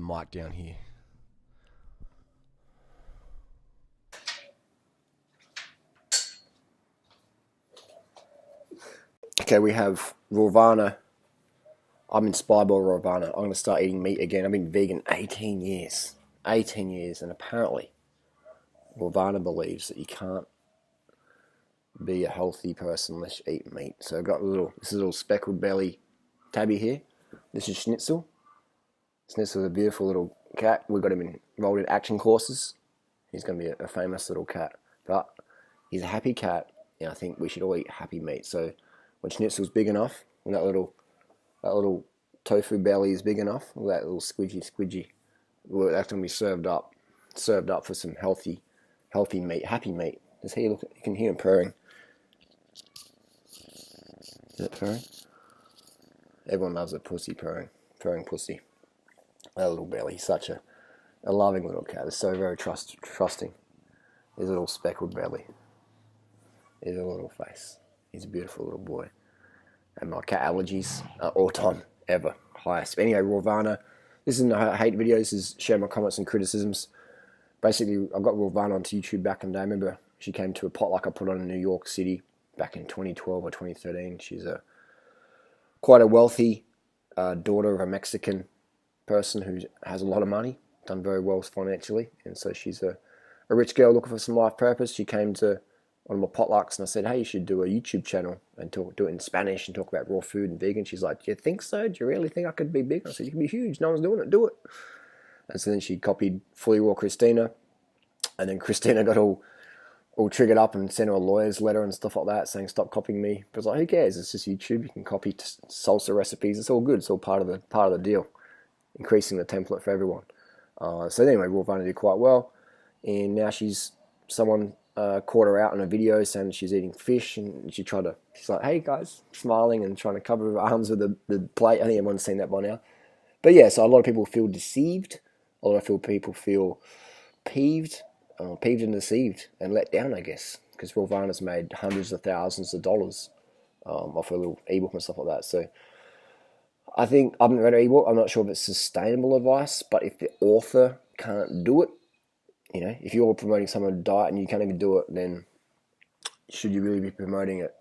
mic down here. Okay, we have Rawvana. I'm inspired by Rawvana. I'm going to start eating meat again. I've been vegan 18 years. 18 years, and apparently Rawvana believes that you can't be a healthy person unless you eat meat. So I've got this is a little speckled belly tabby here. This is Schnitzel. Schnitzel's a beautiful little cat. We've got him enrolled in action courses. He's going to be a famous little cat. But he's a happy cat, and I think we should all eat happy meat. So when Schnitzel's big enough, when that little tofu belly is big enough, all that little squidgy, well, that's going to be served up for some healthy meat, happy meat. Just here, look, you can hear him purring. Is that purring? Everyone loves a pussy purring pussy. That little belly, such a loving little cat. It's so very trusting. His little speckled belly. His little face. He's a beautiful little boy. And my cat allergies are all time ever highest. But anyway, Rawvana. This isn't a hate video. This is share my comments and criticisms. Basically, I got Rawvana onto YouTube back in the day. I remember she came to a potluck I put on in New York City back in 2012 or 2013. She's quite a wealthy daughter of a Mexican person who has a lot of money, done very well financially, and so she's a rich girl looking for some life purpose. She came to one of my potlucks, and I said, hey, you should do a YouTube channel and do it in Spanish and talk about raw food and vegan. She's like, do you think so? Do you really think I could be big? I said, you can be huge. No one's doing it. Do it. And so then she copied Fully Raw Christina, and then Christina got all triggered up and sent her a lawyer's letter and stuff like that, saying stop copying me. But I was like, who cares? It's just YouTube. You can copy salsa recipes. It's all good. It's all part of the deal, increasing the template for everyone. So anyway, Rawvana did quite well, and now someone caught her out in a video saying that she's eating fish, and she's like, hey guys, smiling and trying to cover her arms with the plate. I think everyone's seen that by now. But yeah, so a lot of people feel deceived. A lot of people feel peeved and deceived and let down, I guess, because Rawvana's made hundreds of thousands of dollars off her little ebook and stuff like that. So I think, I haven't read her ebook, I'm not sure if it's sustainable advice, but if the author can't do it, if you're promoting someone's diet and you can't even do it, then should you really be promoting it,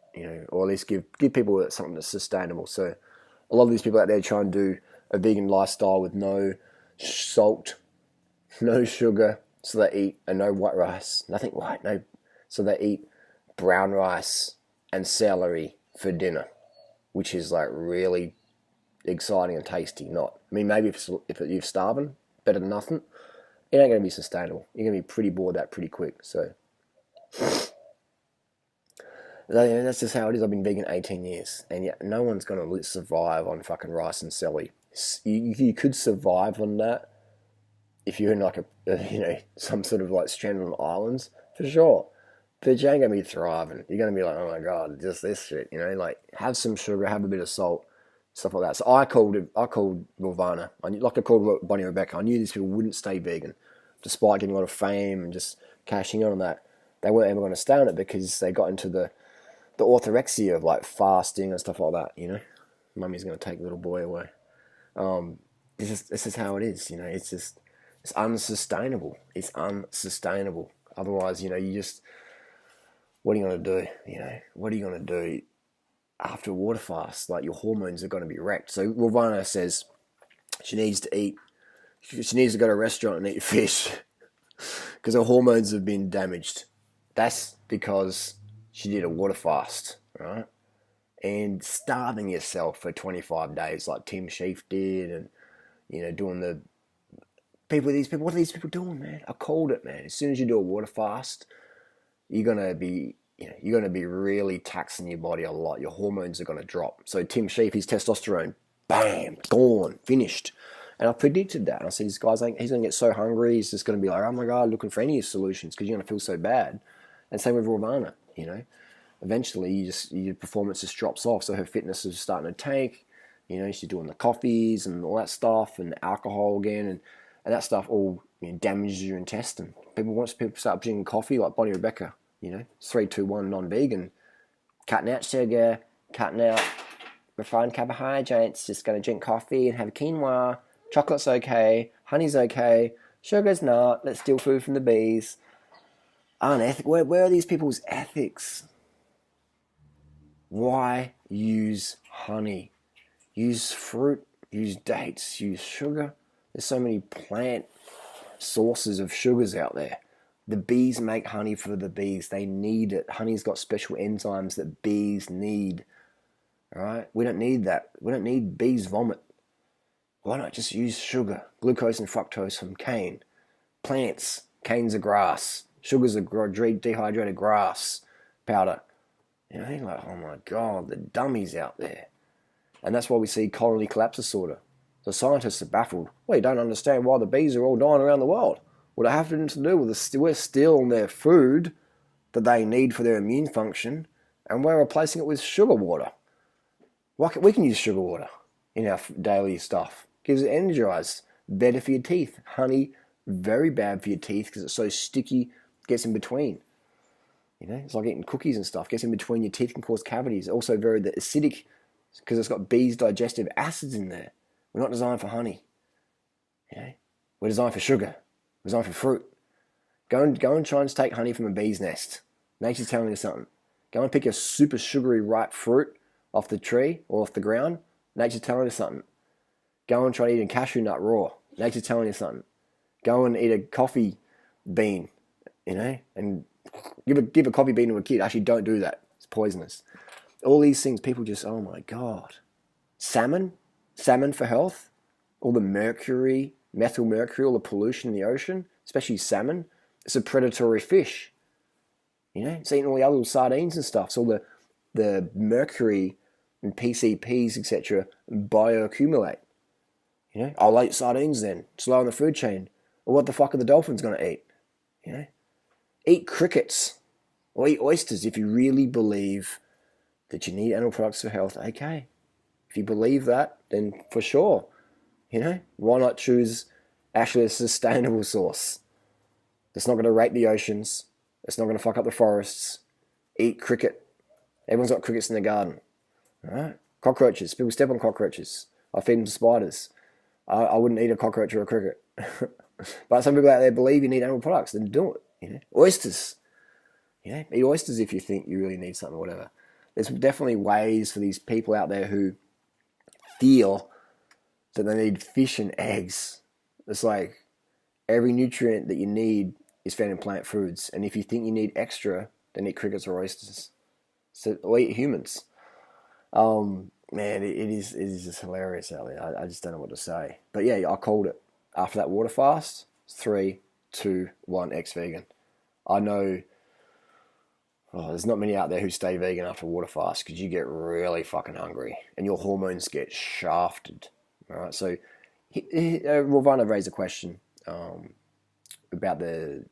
or at least give people something that's sustainable. So a lot of these people out there try and do a vegan lifestyle with no salt, no sugar, so they eat no white rice, nothing white, so they eat brown rice and celery for dinner, which is like really exciting and tasty. Maybe if you're starving, better than nothing. It ain't going to be sustainable. You're going to be pretty bored that pretty quick. So that's just how it is. I've been vegan 18 years, and yet no one's going to survive on fucking rice and celery. You could survive on that if you're in like some sort of like stranded on islands, for sure. But you ain't going to be thriving. You're going to be like, oh my God, just this shit, like have some sugar, have a bit of salt, stuff like that. So I called Rawvana. I called Bonnie Rebecca. I knew these people wouldn't stay vegan, despite getting a lot of fame and just cashing in on that. They weren't ever going to stay on it because they got into the orthorexia of like fasting and stuff like that. Mummy's going to take the little boy away. This is how it is. It's unsustainable. It's unsustainable. Otherwise, what are you going to do? What are you going to do after a water fast? Like, your hormones are going to be wrecked. So Rawvana says she needs to go to a restaurant and eat fish because her hormones have been damaged. That's because she did a water fast, right? And starving yourself for 25 days like Tim Sheaf did, and doing the what are these people doing, man? I called it, man. As soon as you do a water fast, you're gonna be really taxing your body a lot. Your hormones are gonna drop. So Tim Sheaf, his testosterone, bam, gone, finished. And I predicted that. And I said, this guy's he's gonna get so hungry, he's just gonna be like, oh my God, looking for any solutions because you're gonna feel so bad. And same with Rawvana, Eventually, your performance just drops off. So her fitness is starting to tank. She's doing the coffees and all that stuff, and alcohol again, and that stuff all damages your intestine. Once people start drinking coffee, like Bonnie Rebecca, 3, 2, 1, non-vegan, cutting out sugar, cutting out refined carbohydrates, just going to drink coffee and have quinoa, Chocolate's okay. Honey's okay. Sugar's not. Let's steal food from the bees. Unethical. Where are these people's ethics? Why use honey? Use fruit. Use dates. Use sugar. There's so many plant sources of sugars out there. The bees make honey for the bees. They need it. Honey's got special enzymes that bees need. All right? We don't need that. We don't need bees' vomit. Why not just use sugar? Glucose and fructose from cane. Plants. Cane's a grass. Sugar's a dehydrated grass powder. You know, like, oh my God, the dummies out there. And that's why we see colony collapse disorder. The scientists are baffled. Well, you don't understand why the bees are all dying around the world. Well, it has to do with we're stealing their food that they need for their immune function, and we're replacing it with sugar water. We can use sugar water in our daily stuff. Gives it energized. Better for your teeth. Honey, very bad for your teeth because it's so sticky, gets in between. You know, it's like eating cookies and stuff. Gets in between your teeth, can cause cavities. Also very acidic because it's got bees' digestive acids in there. We're not designed for honey. You know? We're designed for sugar. We're designed for fruit. Go and try and take honey from a bee's nest. Nature's telling you something. Go and pick a super sugary ripe fruit off the tree or off the ground. Nature's telling you something. Go and try eating cashew nut raw. Nature's telling you something. Go and eat a coffee bean, you know, and give a coffee bean to a kid. Actually, don't do that. It's poisonous. All these things, people just, oh my God. Salmon for health. All the mercury, methyl mercury, all the pollution in the ocean, especially salmon. It's a predatory fish. You know, it's eating all the other little sardines and stuff. So all the mercury and PCPs, etc., bioaccumulate. You know, I'll eat sardines then. It's low on the food chain. Well, what the fuck are the dolphins going to eat? You know, eat crickets or eat oysters if you really believe that you need animal products for health. Okay, if you believe that, then for sure, you know, why not choose actually a sustainable source that's not going to rape the oceans, that's not going to fuck up the forests. Eat cricket. Everyone's got crickets in their garden. All right, cockroaches. People step on cockroaches. I feed them to spiders. I wouldn't eat a cockroach or a cricket. But some people out there believe you need animal products, then do it. You know, oysters. You know, eat oysters if you think you really need something or whatever. There's definitely ways for these people out there who feel that they need fish and eggs. It's like every nutrient that you need is found in plant foods, and if you think you need extra, then eat crickets or oysters. So, or eat humans. Man, it is just hilarious out there. I just don't know what to say. But yeah, I called it. After that water fast, 3, 2, 1, ex-vegan. I know there's not many out there who stay vegan after water fast because you get really fucking hungry and your hormones get shafted. All right, so Rawvana raised a question about the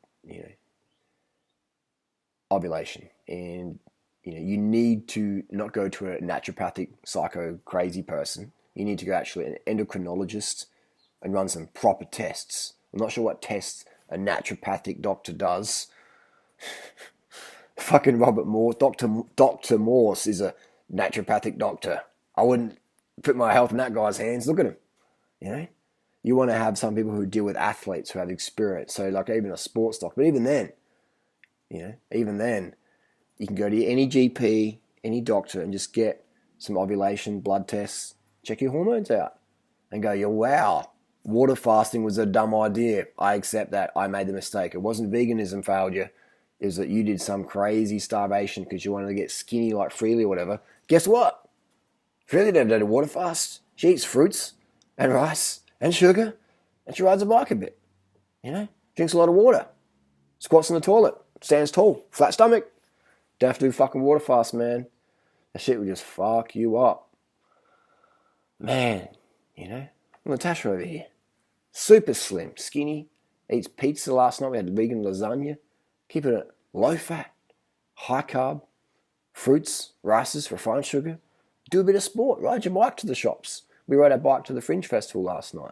ovulation, and you need to not go to a naturopathic psycho crazy person. You need to go actually an endocrinologist and run some proper tests. I'm not sure what tests a naturopathic doctor does. Fucking Robert Morse, Dr. Morse is a naturopathic doctor. I wouldn't put my health in that guy's hands. Look at him. You know, you want to have some people who deal with athletes who have experience. So like even a sports doc, but even then, you can go to any GP, any doctor, and just get some ovulation blood tests, check your hormones out, and go, wow, water fasting was a dumb idea. I accept that. I made the mistake. It wasn't veganism failed you. It was that you did some crazy starvation because you wanted to get skinny like Freely or whatever. Guess what? Freely never did a water fast. She eats fruits and rice and sugar, and she rides a bike a bit. Drinks a lot of water. Squats in the toilet. Stands tall. Flat stomach. Don't have to do fucking water fast, man. That shit will just fuck you up. Man, Natasha over here. Super slim, skinny. Eats pizza last night. We had vegan lasagna. Keeping it low fat, high carb, fruits, rices, refined sugar. Do a bit of sport. Ride your bike to the shops. We rode our bike to the Fringe Festival last night.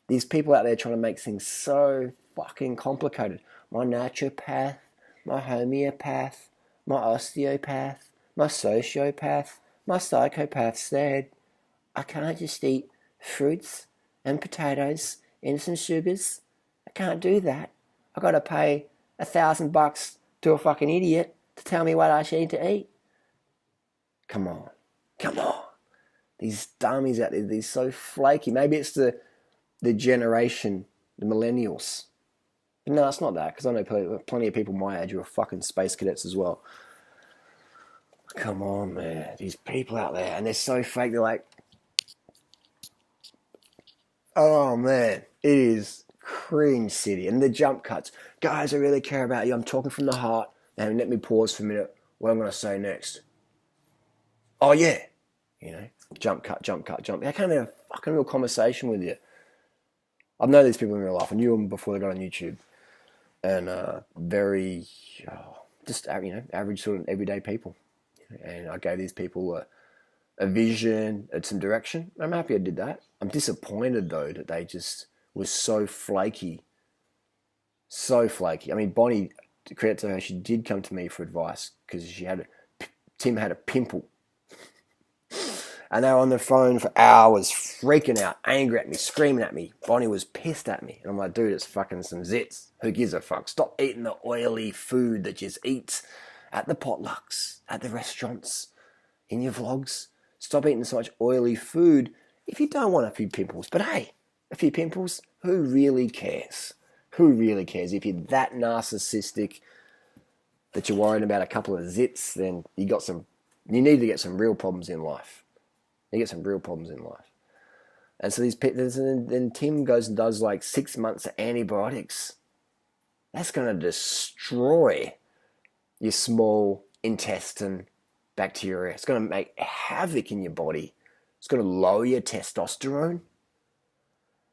These people out there trying to make things so fucking complicated. My naturopath, my homeopath, my osteopath, my sociopath, my psychopath said, I can't just eat fruits and potatoes and some sugars. I can't do that. I got to pay $1,000 to a fucking idiot to tell me what I should need to eat. Come on. These dummies out there, they're so flaky. Maybe it's the generation, the millennials. But no, it's not that, because I know plenty of people my age who are fucking space cadets as well. Come on, man. These people out there, and they're so fake. They're like, oh, man, it is cringe city. And the jump cuts. Guys, I really care about you. I'm talking from the heart. And let me pause for a minute. What I'm going to say next. Oh, yeah. Jump cut. I can't have a fucking real conversation with you. I've known these people in real life. I knew them before they got on YouTube. And very, just, average sort of everyday people. And I gave these people a vision and some direction. I'm happy I did that. I'm disappointed, though, that they just were so flaky. So flaky. I mean, Bonnie, credit to her, she did come to me for advice because Tim had a pimple. And they were on the phone for hours, freaking out, angry at me, screaming at me. Bonnie was pissed at me. And I'm like, dude, it's fucking some zits. Who gives a fuck? Stop eating the oily food that you eat at the potlucks, at the restaurants, in your vlogs. Stop eating so much oily food if you don't want a few pimples. But hey, a few pimples, who really cares? Who really cares? If you're that narcissistic that you're worried about a couple of zits, then you need to get some real problems in life. And so then Tim goes and does like 6 months of antibiotics. That's going to destroy your small intestine bacteria. It's going to make havoc in your body. It's going to lower your testosterone.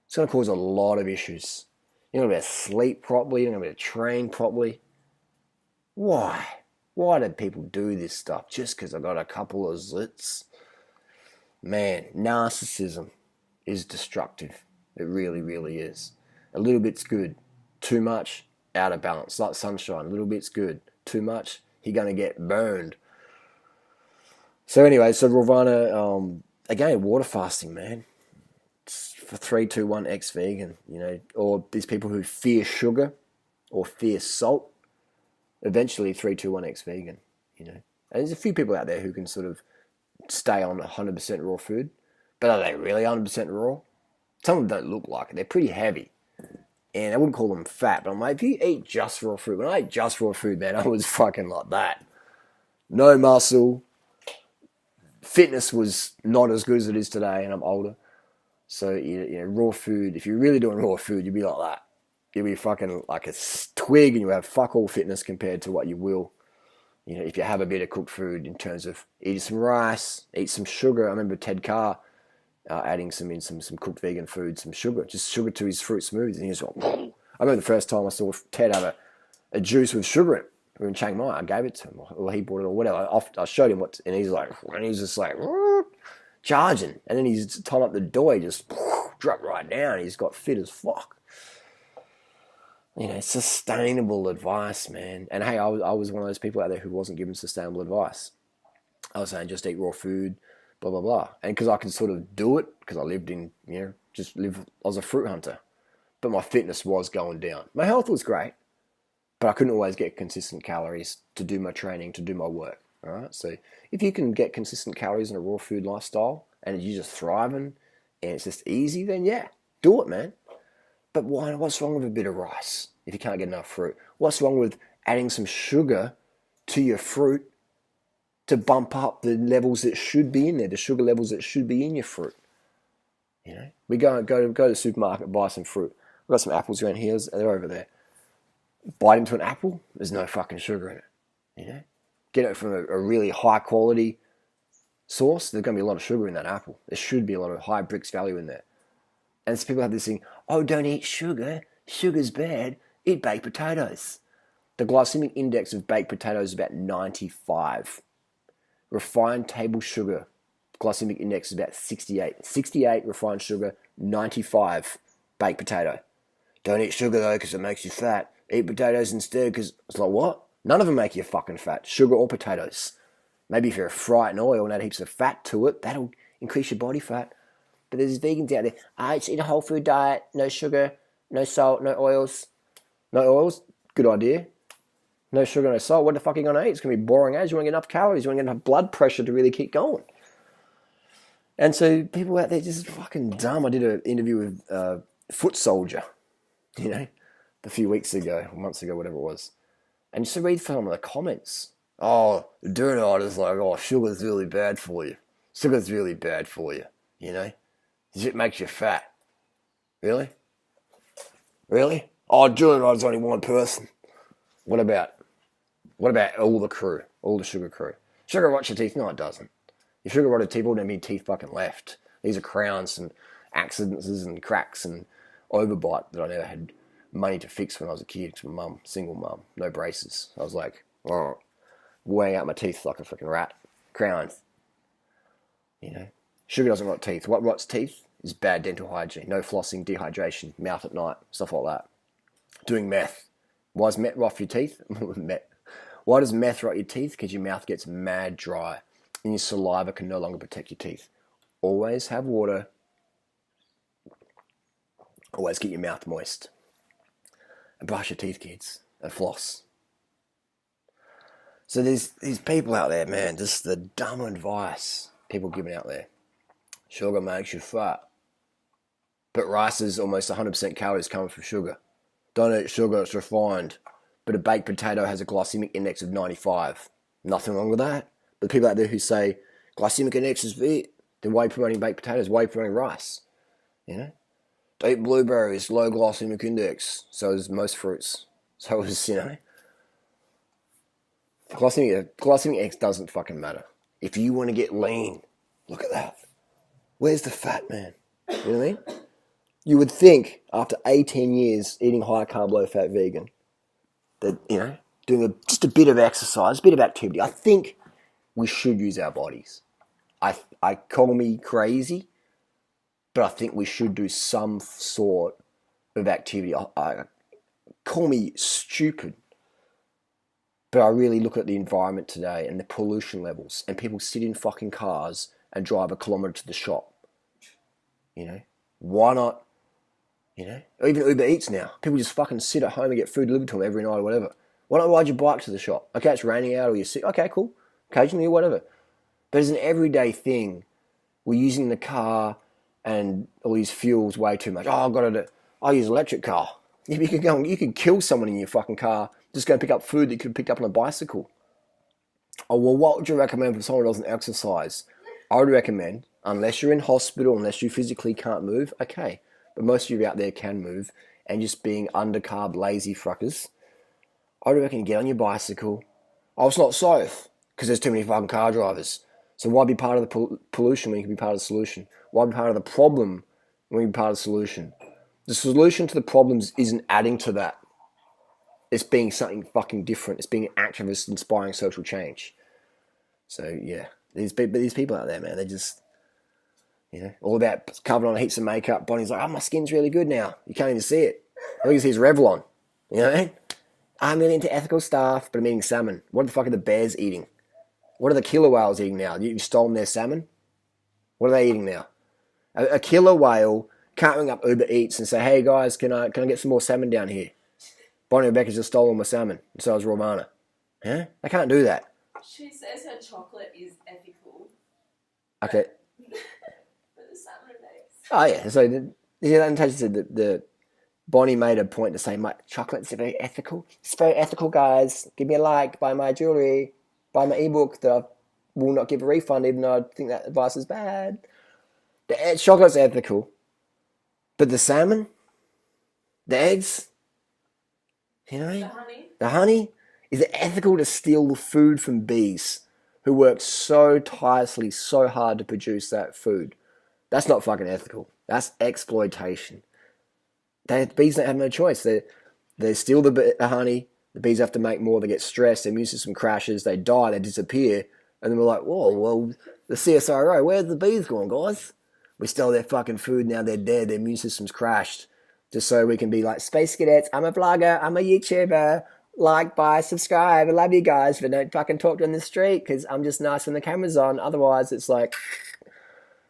It's going to cause a lot of issues. You're not going to be able to sleep properly. You're not going to be able to train properly. Why? Why do people do this stuff? Just because I got a couple of zits? Man, narcissism is destructive. It really, really is. A little bit's good. Too much, out of balance. Like sunshine. A little bit's good. Too much, you're going to get burned. So anyway, Rawvana, again, water fasting, man. It's for 3-2-1 ex-vegan, or these people who fear sugar or fear salt, eventually 3-2-1 ex-vegan, And there's a few people out there who can sort of stay on 100% raw food, but are they really 100% raw? Some of them don't look like it. They're pretty heavy. And I wouldn't call them fat, but I'm like, if you eat just raw food, when I ate just raw food, man, I was fucking like that. No muscle. Fitness was not as good as it is today, and I'm older. So, raw food, if you're really doing raw food, you'd be like that. You'd be fucking like a twig, and you have fuck all fitness compared to what you will, if you have a bit of cooked food in terms of eating some rice, eat some sugar. I remember Ted Carr adding some cooked vegan food, some sugar, just sugar to his fruit smoothies. And he was like, whoa. I remember the first time I saw Ted have a juice with sugar in it. We were in Chiang Mai. I gave it to him, or he bought it, or whatever. I showed him and he's just like charging. And then he's tied up the door, he just dropped right down. He's got fit as fuck. Sustainable advice, man. And hey, I was one of those people out there who wasn't given sustainable advice. I was saying just eat raw food, blah, blah, blah. And because I could sort of do it, because I lived in, I was a fruit hunter. But my fitness was going down. My health was great, but I couldn't always get consistent calories to do my training, to do my work. All right. So if you can get consistent calories in a raw food lifestyle and you're just thriving and it's just easy, then yeah, do it, man. But what's wrong with a bit of rice if you can't get enough fruit? What's wrong with adding some sugar to your fruit to bump up the levels that should be in there, the sugar levels that should be in your fruit? We go to the supermarket, buy some fruit. We've got some apples around here. They're over there. Bite into an apple, there's no fucking sugar in it. Get it from a really high quality source, there's going to be a lot of sugar in that apple. There should be a lot of high Brix value in there. And so people have this thing, oh, don't eat sugar. Sugar's bad. Eat baked potatoes. The glycemic index of baked potatoes is about 95. Refined table sugar, glycemic index is about 68. 68 refined sugar, 95 baked potato. Don't eat sugar though because it makes you fat. Eat potatoes instead because it's like, what? None of them make you fucking fat, sugar or potatoes. Maybe if you're a fry it in oil and add heaps of fat to it, that'll increase your body fat. But there's vegans out there. I just eat a whole food diet, no sugar, no salt, no oils. No oils? Good idea. No sugar, no salt. What the fuck are you going to eat? It's going to be boring as. You want to get enough calories. You want to get enough blood pressure to really keep going. And so people out there just fucking dumb. I did an interview with Foot Soldier, a few weeks ago, months ago, whatever it was. And just to read some of the comments. Oh, the Durianriders like, oh, sugar's really bad for you. Sugar's really bad for you, It makes you fat. Really? Really? Oh, Durianriders only one person. What about all the crew, all the sugar crew? Sugar rots your teeth? No, it doesn't. If sugar rotted teeth, wouldn't have any teeth fucking left. These are crowns and accidents and cracks and overbite that I never had money to fix when I was a kid. To my mum, single mum, no braces. I was like, oh, weighing out my teeth like a fucking rat. Crowns. Sugar doesn't rot teeth. What rots teeth is bad dental hygiene. No flossing, dehydration, mouth at night, stuff like that. Doing meth. Why does meth rot your teeth? Why does meth rot your teeth? Because your mouth gets mad dry and your saliva can no longer protect your teeth. Always have water. Always keep your mouth moist. And brush your teeth, kids. And floss. So there's these people out there, man, just the dumb advice people giving out there. Sugar makes you fat. But rice is almost 100% calories coming from sugar. Don't eat sugar, it's refined. But a baked potato has a glycemic index of 95. Nothing wrong with that. But the people out there who say glycemic index is fit, then why are you promoting baked potatoes? Why are you promoting rice? Don't eat blueberries, low glycemic index. So is most fruits. So is, glycemic index doesn't fucking matter. If you want to get lean, look at that. Where's the fat, man? You know what I mean? You would think after 18 years eating high carb, low fat vegan, that, doing just a bit of exercise, a bit of activity, I think we should use our bodies. I call me crazy, but I think we should do some sort of activity. I call me stupid, but I really look at the environment today and the pollution levels, and people sit in fucking cars and drive a kilometre to the shop. Why not? Or even Uber Eats now. People just fucking sit at home and get food delivered to them every night or whatever. Why not ride your bike to the shop? Okay, it's raining out or you're sick. Okay, cool. Occasionally or whatever. But as an everyday thing, we're using the car and all these fuels way too much. Oh, I use an electric car. You could kill someone in your fucking car. Just go pick up food that you could have picked up on a bicycle. Oh, well, what would you recommend for someone who doesn't exercise? I would recommend, unless you're in hospital, unless you physically can't move, okay. But most of you out there can move, and just being undercarb, lazy fuckers, I would reckon get on your bicycle. Oh, it's not safe, because there's too many fucking car drivers. So why be part of the pollution when you can be part of the solution? Why be part of the problem when you can be part of the solution? The solution to the problems isn't adding to that. It's being something fucking different. It's being an activist inspiring social change. So, yeah. These people out there, man, they're just, all about covering on heaps of makeup. Bonnie's like, oh, my skin's really good now. You can't even see it. All you see is Revlon. You know what I mean? I'm really into ethical stuff, but I'm eating salmon. What the fuck are the bears eating? What are the killer whales eating now? You've stolen their salmon? What are they eating now? A killer whale can't ring up Uber Eats and say, hey guys, can I get some more salmon down here? Bonnie and Rebecca's just stolen my salmon, and so is Rawvana. Yeah? They can't do that. She says her chocolate is ethical. Okay. But the salmon eggs. Oh yeah, so the Bonnie made a point to say my chocolate's very ethical. It's very ethical, guys. Give me a like, buy my jewelry, buy my ebook that I will not give a refund, even though I think that advice is bad. The chocolate's ethical, but the salmon, the eggs, the honey. Is it ethical to steal the food from bees who work so tirelessly, so hard to produce that food? That's not fucking ethical. That's exploitation. Bees don't have no choice. They steal the honey. The bees have to make more. They get stressed. Their immune system crashes. They die. They disappear. And then we're like, whoa, well, the CSIRO, where's the bees going, guys? We stole their fucking food. Now they're dead. Their immune system's crashed. Just so we can be like, Space Cadets, I'm a vlogger. I'm a YouTuber. Like, buy, subscribe. I love you guys, but don't fucking talk to me in the street because I'm just nice when the camera's on. Otherwise, it's like,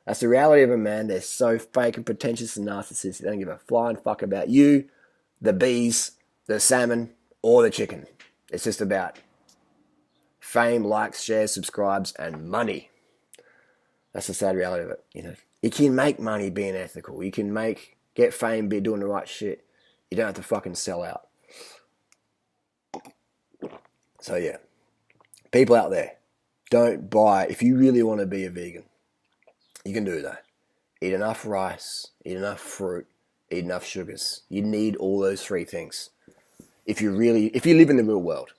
That's the reality of a man. They're so fake and pretentious and narcissistic. They don't give a flying fuck about you, the bees, the salmon, or the chicken. It's just about fame, likes, shares, subscribes, and money. That's the sad reality of it. You know, you can make money being ethical. You can get fame by doing the right shit. You don't have to fucking sell out. So yeah, people out there, don't buy. If you really want to be a vegan, you can do that. Eat enough rice, eat enough fruit, eat enough sugars. You need all those three things. If you live in the real world.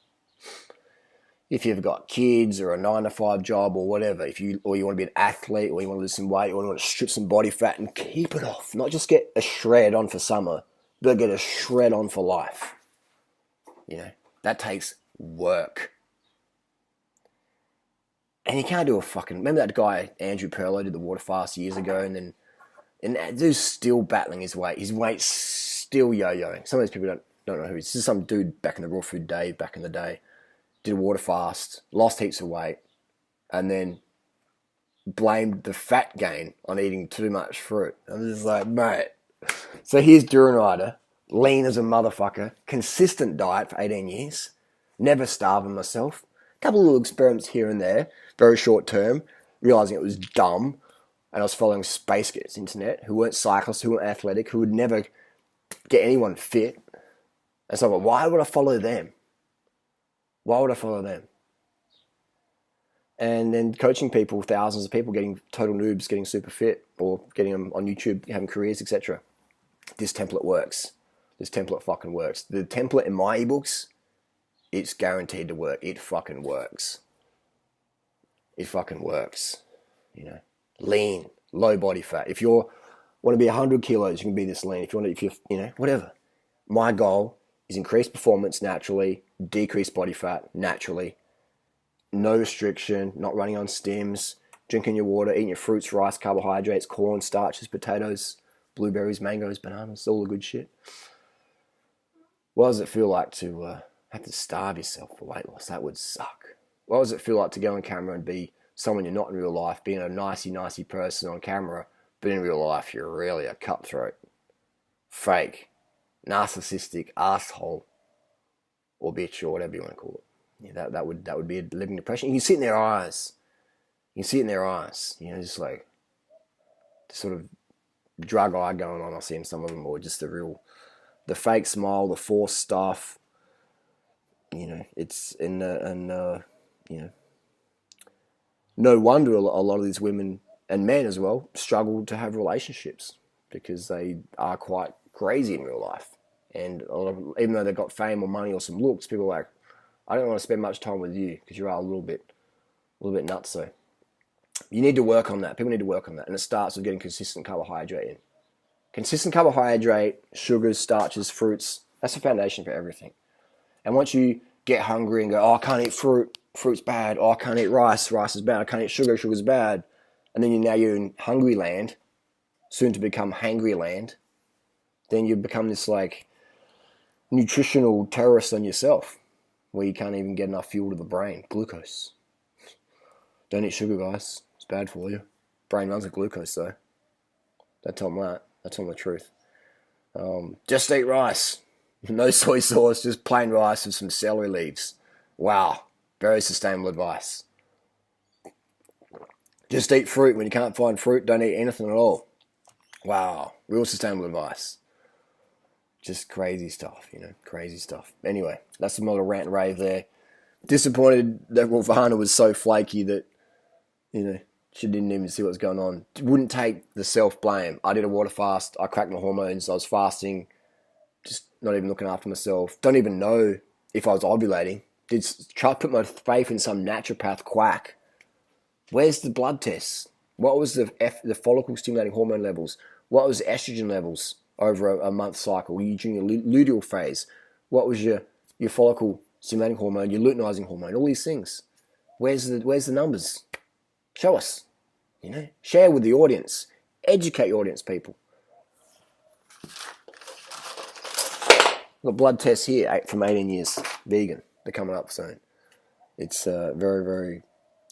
If you've got kids or a 9-to-5 job or whatever, or you want to be an athlete, or you want to lose some weight, or you want to strip some body fat and keep it off, not just get a shred on for summer, but get a shred on for life. You know, that takes work. And you can't do remember that guy, Andrew Perlow, did the water fast years ago, and that dude's still battling his weight. His weight's still yo-yoing. Some of these people don't know who he is. This is some dude back in the Raw Food Day, back in the day. Did a water fast, lost heaps of weight, and then blamed the fat gain on eating too much fruit. I'm just like, mate. So here's Durianrider, lean as a motherfucker, consistent diet for 18 years, never starving myself. A couple of little experiments here and there, very short term, realizing it was dumb, and I was following Space Kids internet, who weren't cyclists, who weren't athletic, who would never get anyone fit. And so I'm like, why would I follow them? Why would I follow them? And then coaching people, thousands of people getting total noobs, getting super fit, or getting them on YouTube, having careers, etc. This template works. This template fucking works. The template in my ebooks, it's guaranteed to work. It fucking works. It fucking works. You know, lean, low body fat. If you want to be 100 kilos, you can be this lean. If you're whatever. My goal is increased performance naturally, decreased body fat naturally, no restriction, not running on stims, drinking your water, eating your fruits, rice, carbohydrates, corn, starches, potatoes, blueberries, mangoes, bananas, all the good shit. What does it feel like to have to starve yourself for weight loss? That would suck. What does it feel like to go on camera and be someone you're not in real life, being a nicey person on camera, but in real life you're really a cutthroat, fake, narcissistic asshole, or bitch, or whatever you want to call it. Yeah, that would be a living depression. You can see it in their eyes. You can see it in their eyes. You know, just like the sort of drug eye going on. I see in some of them, or just the fake smile, the forced stuff. You know, it's you know, no wonder a lot of these women and men as well struggle to have relationships because they are quite crazy in real life. And even though they've got fame or money or some looks, people are like, I don't want to spend much time with you because you are a little bit nuts. So you need to work on that. People need to work on that. And it starts with getting consistent carbohydrate in. Consistent carbohydrate, sugars, starches, fruits, that's the foundation for everything. And once you get hungry and go, oh, I can't eat fruit, fruit's bad. Oh, I can't eat rice, rice is bad. I can't eat sugar, sugar's bad. And then you're in hungry land, soon to become hangry land. Then you become this like nutritional terrorist on yourself, where you can't even get enough fuel to the brain. Glucose. Don't eat sugar, guys. It's bad for you. Brain runs on glucose, though. Don't tell them that. That's not the truth. Just eat rice. No soy sauce, just plain rice with some celery leaves. Wow. Very sustainable advice. Just eat fruit. When you can't find fruit, don't eat anything at all. Wow. Real sustainable advice. Just crazy stuff, you know, crazy stuff. Anyway, that's a little rant and rave there. Disappointed that Rawvana was so flaky that, you know, she didn't even see what was going on. Wouldn't take the self-blame. I did a water fast. I cracked my hormones. I was fasting, just not even looking after myself. Don't even know if I was ovulating. Did try to put my faith in some naturopath quack. Where's the blood tests? What was the follicle-stimulating hormone levels? What was the estrogen levels over a month cycle? Were you during your luteal phase? What was your follicle-stimulating hormone, your luteinizing hormone? All these things. Where's the numbers? Show us. You know, share with the audience. Educate your audience, people. Got blood tests here, from 18 years, vegan. They're coming up soon. It's very, very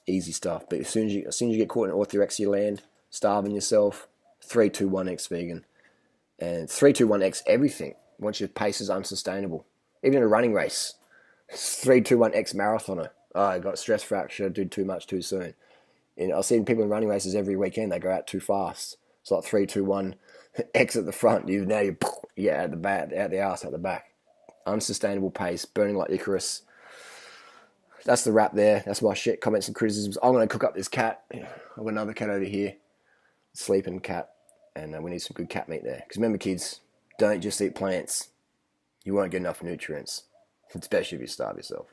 easy stuff. But as soon as you get caught in orthorexia land, starving yourself, 3-2-1-X vegan. And 3-2-1-X everything once your pace is unsustainable. Even in a running race, 3-2-1-X marathoner. Oh, I got stress fracture, did too much too soon. And I've seen people in running races every weekend, they go out too fast. It's like 3-2-1-X at the front. You out the back, out the arse, out the back. Unsustainable pace, burning like Icarus. That's the wrap there. That's my shit, comments and criticisms. I'm going to cook up this cat. I've got another cat over here, sleeping cat, and we need some good cat meat there. Because remember, kids, don't just eat plants. You won't get enough nutrients, especially if you starve yourself.